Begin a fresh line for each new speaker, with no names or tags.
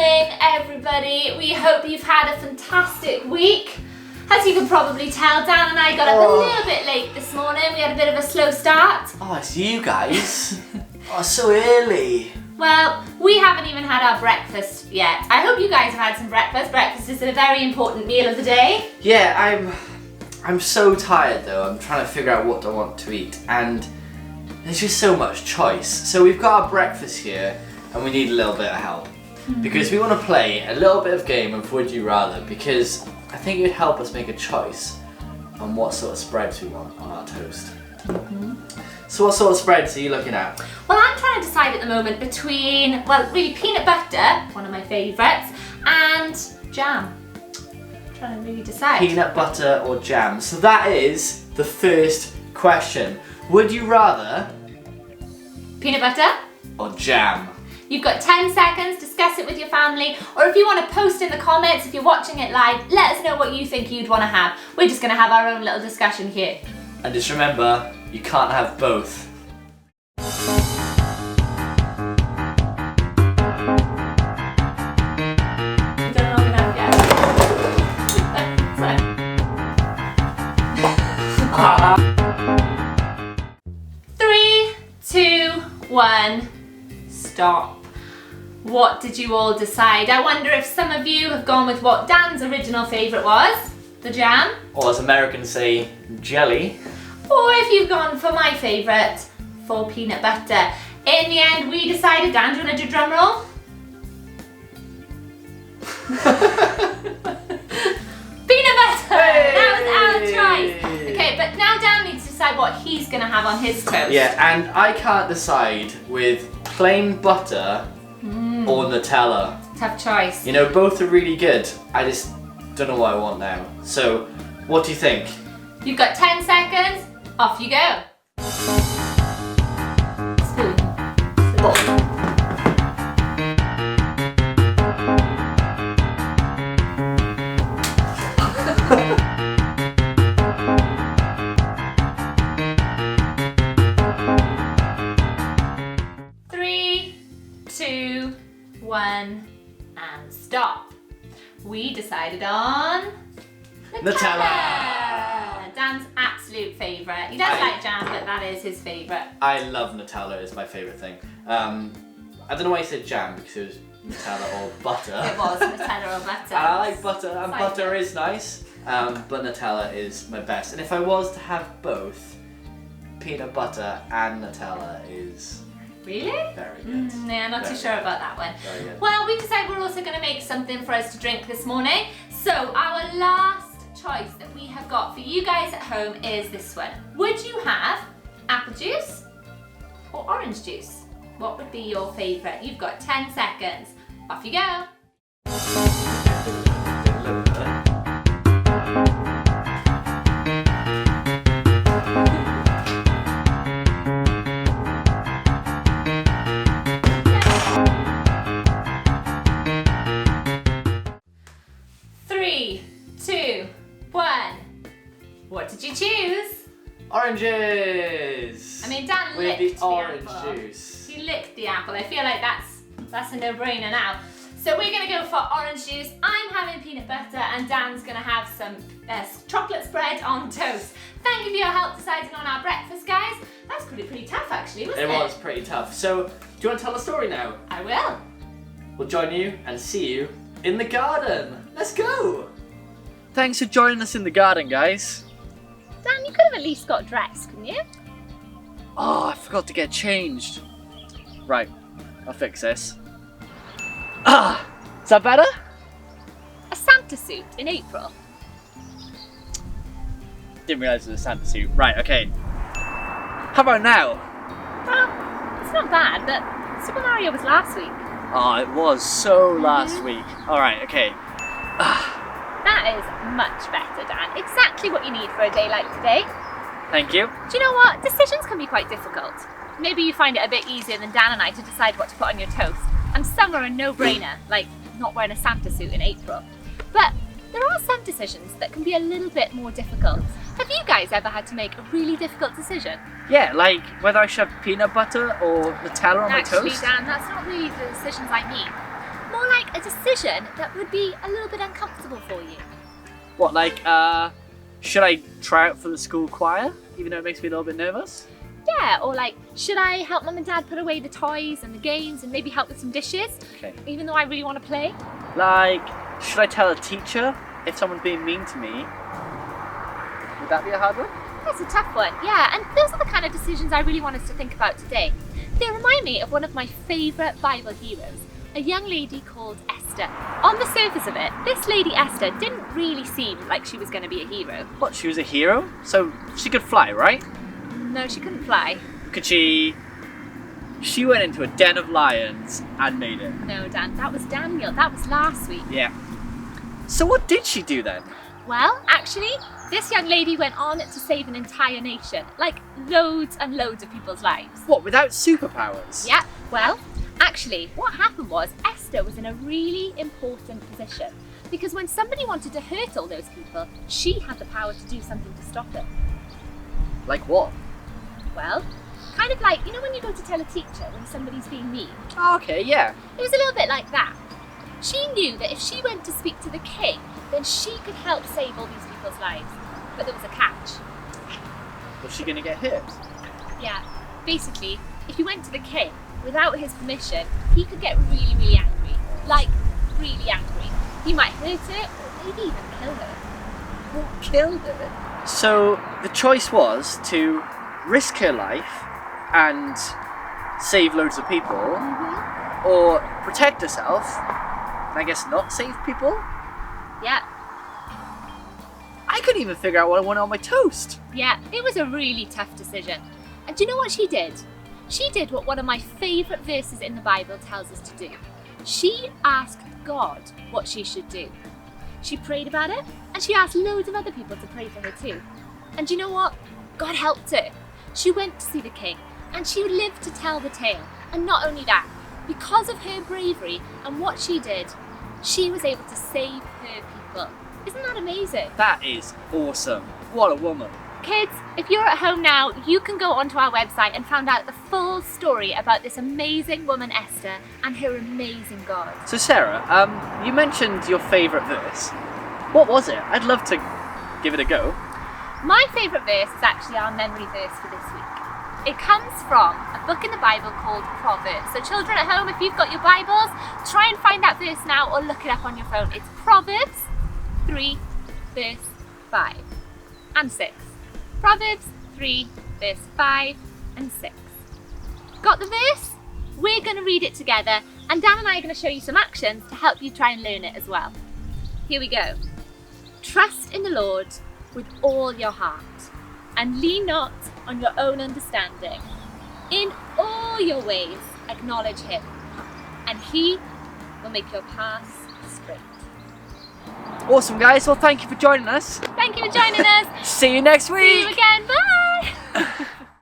morning, everybody. We hope you've had a fantastic week. As you can probably tell, Dan and I got up a little bit late this morning. We had a bit of a slow start.
Oh, it's you guys. Oh, so early.
Well, we haven't even had our breakfast yet. I hope you guys have had some breakfast. Breakfast is a very important meal of the day.
Yeah, I'm so tired though. I'm trying to figure out what I want to eat, and there's just so much choice. So we've got our breakfast here, and we need a little bit of help. Because we want to play a little bit of game of Would You Rather, because I think it would help us make a choice on what sort of spreads we want on our toast. So what sort of spreads are you looking at?
Well, I'm trying to decide at the moment between, well, really peanut butter, one of my favourites, and jam. I'm trying to really decide.
Peanut butter or jam? So that is the first question. Would you rather
Peanut butter
or jam?
You've got 10 seconds, discuss it with your family, or if you want to post in the comments, if you're watching it live, let us know what you think you'd want to have. We're just going to have our own little discussion here.
And just remember, you can't have both.
You've done long enough yet. Three, two, one, stop. What did you all decide? I wonder if some of you have gone with what Dan's original favourite was, the jam.
Or as Americans say, jelly.
Or if you've gone for my favourite, for peanut butter. In the end, we decided, Dan, do you want to do drum roll? Peanut butter!
Hey!
That was our choice. Okay, but now Dan needs to decide what he's going to have on his toast.
Yeah, and I can't decide with plain butter or Nutella.
Tough choice.
You know, both are really good. I just don't know what I want now. So, what do you think?
You've got 10 seconds. Off you go. Spoon. Spoon. 3, 2, 1, and stop. We decided on
Nutella.
Dan's absolute favourite. He does like jam, but that is his favourite.
I love Nutella, it's my favourite thing. I don't know why I said jam, because it was Nutella or butter.
It was Nutella or butter.
I like butter, and butter is nice, but Nutella is my best. And if I was to have both, peanut butter and Nutella is
Really?
very good.
Yeah, not too sure about that one.
Very good.
Well, we decided we're also going to make something for us to drink this morning. So our last choice that we have got for you guys at home is this one. Would you have apple juice or orange juice? What would be your favourite? You've got 10 seconds. Off you go. What did you choose?
Oranges!
I mean, Dan
with
licked
the orange
apple.
juice.
He licked the apple. I feel like that's a no-brainer now. So we're going to go for orange juice. I'm having peanut butter and Dan's going to have some chocolate spread on toast. Thank you for your help deciding on our breakfast, guys. That was pretty tough actually, wasn't it?
It was pretty tough. So, do you want to tell the story now?
I will.
We'll join you and see you in the garden. Let's go! Thanks for joining us in the garden, guys.
Dan, you could have at least got dressed, couldn't you?
Oh, I forgot to get changed. Right, I'll fix this. Ah! Is that better?
A Santa suit in April.
Didn't realise it was a Santa suit. Right, okay. How about now?
Well, it's not bad, but Super Mario was last week.
Oh, it was so last week. Alright, okay.
That is much better, Dan. Exactly what you need for a day like today.
Thank you.
Do you know what? Decisions can be quite difficult. Maybe you find it a bit easier than Dan and I to decide what to put on your toast. And some are a no-brainer, like not wearing a Santa suit in April. But there are some decisions that can be a little bit more difficult. Have you guys ever had to make a really difficult decision?
Yeah, like whether I should have peanut butter or Nutella on my
Actually,
toast.
Dan, that's not really the decisions I mean. more like a decision that would be a little bit uncomfortable for you.
What, like, should I try out for the school choir, even though it makes me a little bit nervous?
Yeah, or like, should I help Mum and Dad put away the toys and the games and maybe help with some dishes?
Okay.
Even though I really want to play?
Like, should I tell a teacher if someone's being mean to me? Would that be a hard one?
That's a tough one, yeah, and those are the kind of decisions I really want us to think about today. They remind me of one of my favourite Bible heroes, a young lady called Esther. On the surface of it, this lady Esther didn't really seem like she was going to be a hero.
What, she was a hero? So she could fly, right?
No, she couldn't fly.
Could she... She went into a den of lions and made it.
No, Dan, that was Daniel. That was last week.
Yeah. So what did she do then?
Well, actually, this young lady went on to save an entire nation. Like, loads and loads of people's lives.
What, without superpowers?
Yeah, well, actually, what happened was Esther was in a really important position. Because when somebody wanted to hurt all those people, she had the power to do something to stop it.
Like what?
Well, kind of like, you know when you go to tell a teacher when somebody's being mean?
Oh, okay, yeah.
It was a little bit like that. She knew that if she went to speak to the king, then she could help save all these people's lives. But there was a catch.
Was she gonna get hurt?
Yeah, basically, if you went to the king without his permission, he could get really, really angry. Like, really angry. He might hurt her or maybe even kill her.
What killed her? So the choice was to risk her life and save loads of people, or protect herself and I guess not save people?
Yeah.
I couldn't even figure out what I wanted on my toast.
Yeah, it was a really tough decision. And do you know what she did? She did what one of my favourite verses in the Bible tells us to do. She asked God what she should do. She prayed about it, and she asked loads of other people to pray for her too. And do you know what? God helped her. She went to see the king, and she lived to tell the tale. And not only that, because of her bravery and what she did, she was able to save her people. Isn't that amazing?
That is awesome. What a woman.
Kids, if you're at home now, you can go onto our website and find out the full story about this amazing woman Esther and her amazing God.
So Sarah, you mentioned your favourite verse. What was it? I'd love to give it a go.
My favourite verse is actually our memory verse for this week. It comes from a book in the Bible called Proverbs. So children at home, if you've got your Bibles, try and find that verse now or look it up on your phone. It's Proverbs 3, verse 5 and 6. Proverbs 3, verse 5 and 6. Got the verse? We're going to read it together, and Dan and I are going to show you some actions to help you try and learn it as well. Here we go. Trust in the Lord with all your heart, and lean not on your own understanding. In all your ways acknowledge him, and he will make your paths straight.
Awesome guys, well thank you for joining us.
Thank you for joining us.
See you next week.
See you again